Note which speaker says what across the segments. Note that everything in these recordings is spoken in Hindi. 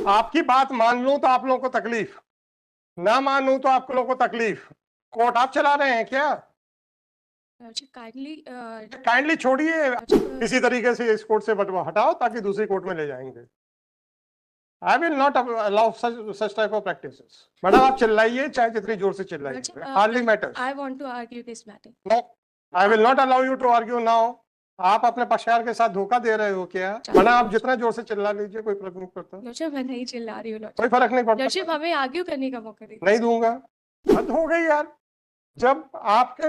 Speaker 1: आपकी बात मान लूं तो आप लोगों को तकलीफ, ना मानूं तो आप लोगों को तकलीफ। कोर्ट आप चला रहे हैं क्या? काइंडली छोड़िए, किसी तरीके से इस कोर्ट से हटाओ ताकि दूसरी कोर्ट में ले जाएंगे। I will not allow such type of practices. Madam आप चिल्लाइए, चाहे जितनी जोर से चिल्लाइए, hardly matters.
Speaker 2: I want to argue this matter.
Speaker 1: No, I will not allow you to argue now. आप अपने पक्षकार के साथ धोखा दे रहे हो क्या? मैडम आप जितना जोर से चिल्ला लीजिए, कोई फर्क नहीं पड़ता।
Speaker 2: लॉर्डशिप मैं नहीं चिल्ला रही हूँ
Speaker 1: कोई
Speaker 2: लॉर्डशिप।
Speaker 1: फर्क नहीं पड़ता।
Speaker 2: लॉर्डशिप हमें आर्ग्यू करने का मौका दीजिए।
Speaker 1: नहीं दूंगा। हद हो गई यार। जब आपके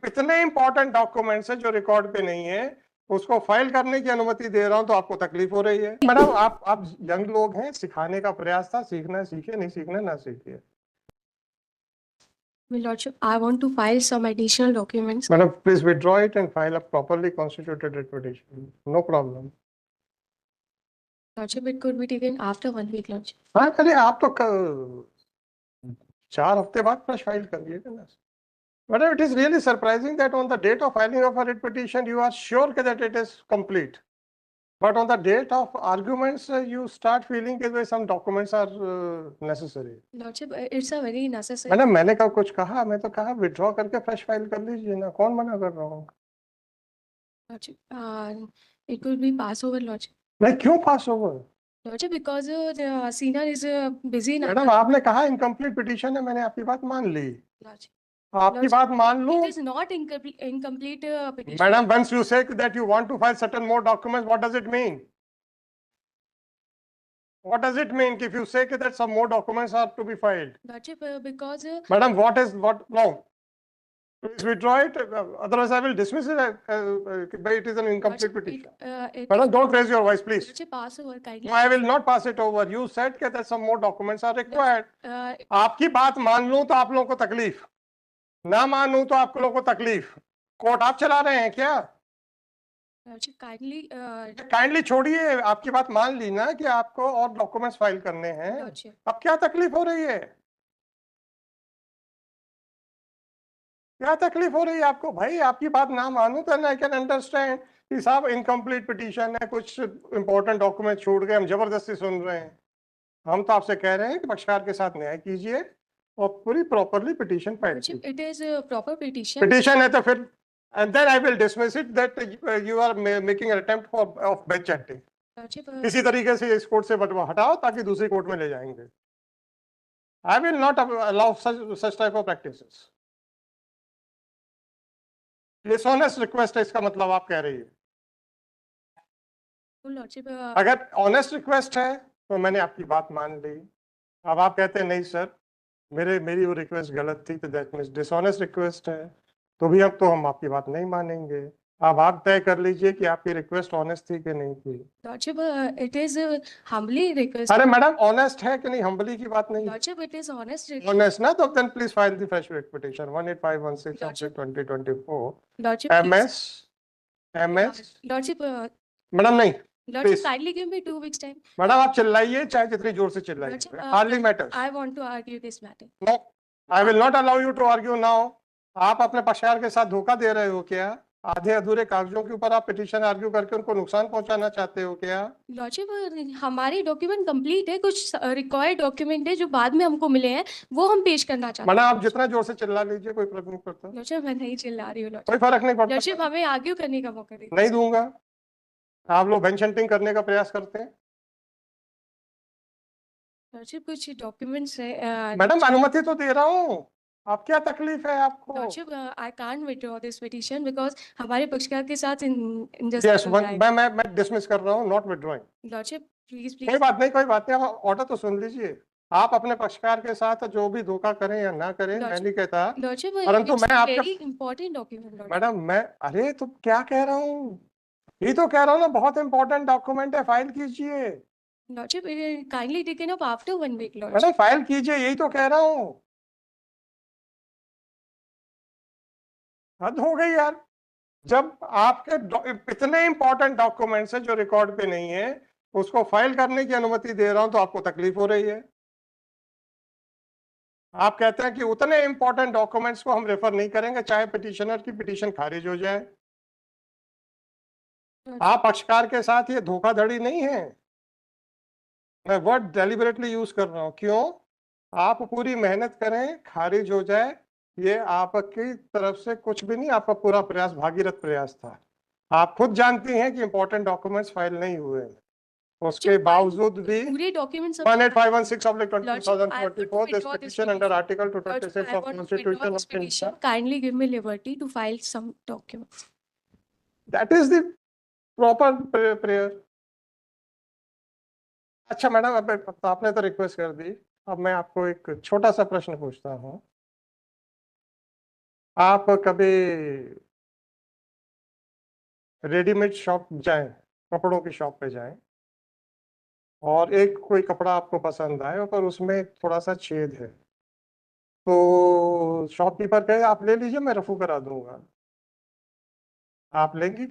Speaker 1: इतने इंपॉर्टेंट डॉक्यूमेंट्स हैं जो रिकॉर्ड पे नहीं है, उसको फाइल करने की अनुमति दे रहा हूं तो आपको तकलीफ हो रही है। मैडम आप यंग लोग हैं, सिखाने का प्रयास था, सीखना है सीखिए, नहीं सीखना ना सीखिए।
Speaker 2: Lordship, I want to file some additional documents.
Speaker 1: Madam, please withdraw it and file a properly constituted writ petition. No problem.
Speaker 2: Lordship, it could be taken after 1 week, Lordship.
Speaker 1: हाँ, अरे आप तो 4 हफ्ते बाद फ्रेश फाइल करिएगा ना। Madam, it is really surprising that on the date of filing of a writ petition, you are sure that it is complete. But on the date of arguments, you start feeling that some documents are necessary.
Speaker 2: Lordship, it's a very necessary.
Speaker 1: Madam मैंने कब कुछ कहा? मैं तो कहा विड्रॉ करके फ्रेश फाइल कर लीजिए ना, कौन मना कर रहा हूँ?
Speaker 2: Lordship, it could be pass over, Lordship.
Speaker 1: मैं क्यों pass over?
Speaker 2: Lordship, because the senior is busy now.
Speaker 1: Madam आपने कहा इनकम्प्लीट पिटीशन है, मैंने आपकी बात मान ली।
Speaker 2: Lordship.
Speaker 1: आपकी बात मान लूं?
Speaker 2: It is not incomplete petition.
Speaker 1: Madam, once you say that you want to file certain more documents, what does it mean? What does it mean if you say that some more documents are to be filed?
Speaker 2: Lordship, because.
Speaker 1: Madam, what? No. Please withdraw it. Otherwise, I will dismiss it. It is an incomplete petition. Madam, don't raise your voice, please.
Speaker 2: Lordship, pass over kindly.
Speaker 1: No, I will not pass it over. You said that some more documents are required. आपकी बात मान लूं तो आप लोगों को तकलीफ, ना मानूं तो आप लोगों को तकलीफ। कोर्ट आप चला रहे हैं क्या? काइंडली छोड़िए, आपकी बात मान ली ना कि आपको और डॉक्यूमेंट्स फाइल करने हैं। अब क्या तकलीफ हो रही है? क्या तकलीफ हो रही है आपको? भाई आपकी बात ना मानूं तो आई कैन अंडरस्टैंड कि साहब इनकम्प्लीट पिटीशन है, कुछ इंपॉर्टेंट डॉक्यूमेंट छूट गए, हम जबरदस्ती सुन रहे हैं। हम तो आपसे कह रहे हैं कि पक्षकार के साथ न्याय कीजिए और पूरी प्रॉपरली पिटीशन फाइल कीजिए।
Speaker 2: इट इज प्रॉपर
Speaker 1: पिटीशन है तो फिर and then I will dismiss it that you are making an attempt of bench acting. किसी तरीके से इस कोर्ट से हटाओ ताकि दूसरी कोर्ट में ले जाएंगे। I will not allow such type of practices. Dishonest request है इसका मतलब आप कह रही है। अगर ऑनेस्ट रिक्वेस्ट है तो मैंने आपकी बात मान ली। अब आप कहते हैं नहीं सर मेरी वो रिक्वेस्ट गलत थी, तो दैट मींस डिसऑनेस्ट रिक्वेस्ट है, तो भी अब तो हम आपकी बात नहीं मानेंगे। अब आप तय कर लीजिए कि आपकी रिक्वेस्ट ऑनेस्ट थी कि नहीं थी।
Speaker 2: Lordship, it is humbly request.
Speaker 1: अरे मैडम ऑनेस्ट है कि नहीं, हम्बली की बात नहीं।
Speaker 2: Lordship, it is honest.
Speaker 1: Honest ना, तो then please file the fresh petition 18516/2024
Speaker 2: Lordship,
Speaker 1: MS
Speaker 2: Lordship,
Speaker 1: madam नहीं।
Speaker 2: Lordship, kindly give me 2 weeks time.
Speaker 1: Madam आप चिल्लाइए, चाहे जितनी जोर से चिल्लाइए, hardly matters.
Speaker 2: I want to argue this matter.
Speaker 1: No, I will not allow you to argue now. आप अपने पक्षकार के साथ धोखा दे रहे हो क्या? आधे अधूरे कागजों के ऊपर आप पिटीशन आर्ग्यू करके उनको नुकसान पहुंचाना चाहते हो क्या?
Speaker 2: लॉर्डशिप, हमारी डॉक्यूमेंट कंप्लीट है, कुछ रिक्वायर्ड डॉक्यूमेंट है जो बाद में हमको मिले हैं, वो हम पेश करना चाहते हैं।
Speaker 1: मैडम आप जितना जोर से चिल्ला लीजिए, कोई फर्क नहीं पड़ता।
Speaker 2: लॉर्डशिप मैं नहीं चिल्ला रही हूँ।
Speaker 1: कोई फर्क नहीं पड़ता।
Speaker 2: लॉर्डशिप हमें आर्ग्यू करने का मौका दीजिए।
Speaker 1: नहीं दूंगा। आप लोग बेंच हंटिंग करने का प्रयास करते हैं।
Speaker 2: लॉर्डशिप कुछ डॉक्यूमेंट्स है।
Speaker 1: मैडम अनुमति तो दे रहा हूँ, आप क्या तकलीफ है आपको?
Speaker 2: Lordship, I can't withdraw this petition because हमारे पक्षकार के साथ
Speaker 1: यस, मैं डिसमिस कर रहा हूँ, नॉट विथड्रॉइंग।
Speaker 2: लॉर्डशिप प्लीज
Speaker 1: कोई बात नहीं, कोई बात नहीं, आप ऑर्डर तो सुन लीजिए। आप अपने पक्षकार के साथ जो भी धोखा करें या ना करें, मैं नहीं कहता, परंतु मैं आपका
Speaker 2: वेरी इंपॉर्टेंट डॉक्यूमेंट।
Speaker 1: मैडम मैं अरे तो क्या कह रहा हूँ, ये तो कह रहा हूँ ना, बहुत इंपॉर्टेंट डॉक्यूमेंट है, फाइल कीजिए।
Speaker 2: Lordship kindly taken up after 1 week.
Speaker 1: Madam file कीजिए, यही तो कह रहा हूँ। हद हो गई यार। जब आपके इतने इंपॉर्टेंट डॉक्यूमेंट्स हैं जो रिकॉर्ड पे नहीं है, उसको फाइल करने की अनुमति दे रहा हूं तो आपको तकलीफ हो रही है। आप कहते हैं कि उतने इंपॉर्टेंट डॉक्यूमेंट्स को हम रेफर नहीं करेंगे चाहे पिटीशनर की पिटीशन खारिज हो जाए। आप पक्षकार के साथ ये धोखाधड़ी नहीं है। मैं वर्ड डेलिबरेटली यूज कर रहा हूँ, क्यों? आप पूरी मेहनत करें, खारिज हो जाए, ये आपकी तरफ से कुछ भी नहीं, आपका पूरा प्रयास भागीरथ प्रयास था। आप खुद जानती हैं कि इंपॉर्टेंट डॉक्यूमेंट्स फाइल नहीं हुए हैं, उसके बावजूद भी
Speaker 2: पूरे documents
Speaker 1: 18516/2024 this petition under article 226 of Constitution of India.
Speaker 2: Kindly give me liberty to file some documents.
Speaker 1: That is the proper prayer. अच्छा मैडम, अब आपने तो रिक्वेस्ट कर दी, अब मैं आपको एक छोटा सा प्रश्न पूछता हूँ। आप कभी रेडीमेड शॉप जाएं, कपड़ों की शॉप पे जाएं, और एक कोई कपड़ा आपको पसंद आए पर उसमें थोड़ा सा छेद है, तो शॉपकीपर कहे आप ले लीजिए, मैं रफू करा दूंगा, आप लेंगी?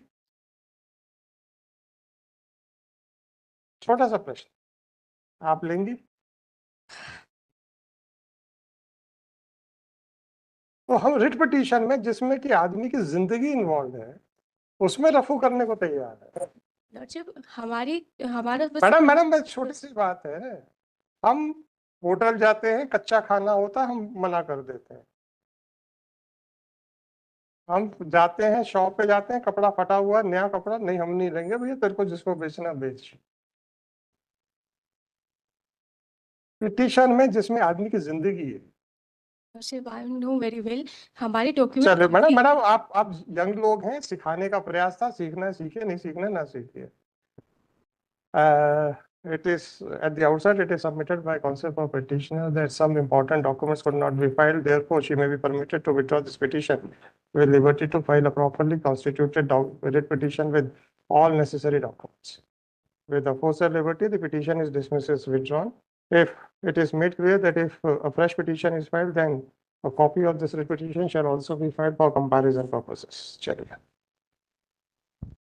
Speaker 1: छोटा सा प्रश्न, आप लेंगी? तो हम रिट पिटीशन में, जिसमें कि आदमी की जिंदगी इन्वॉल्व है, उसमें रफू करने को तैयार है।
Speaker 2: हमारा
Speaker 1: मैडम बस छोटी सी बात है, हम होटल जाते हैं, कच्चा खाना होता है, हम मना कर देते हैं। हम जाते हैं शॉप पे, जाते हैं, कपड़ा फटा हुआ नया कपड़ा, नहीं हम नहीं लेंगे भैया, तेरे को जिसको बेचना बेच। पिटीशन में जिसमें आदमी की जिंदगी है,
Speaker 2: वेरी वेल, हमारे डॉक्यूमेंट।
Speaker 1: चलो मैडम आप यंग लोग हैं, सिखाने का प्रयास था, सीखना है सीखिए, नहीं सीखना ना सीखिए। It is at the outset, it is submitted by counsel for petitioner that some important documents could not be filed. Therefore, she may be permitted to withdraw this petition with liberty to file a properly constituted writ petition with all necessary documents. With the aforesaid liberty, the petition is dismissed as withdrawn. If it is made clear that if a fresh petition is filed, then a copy of this writ petition shall also be filed for comparison purposes. चलिए।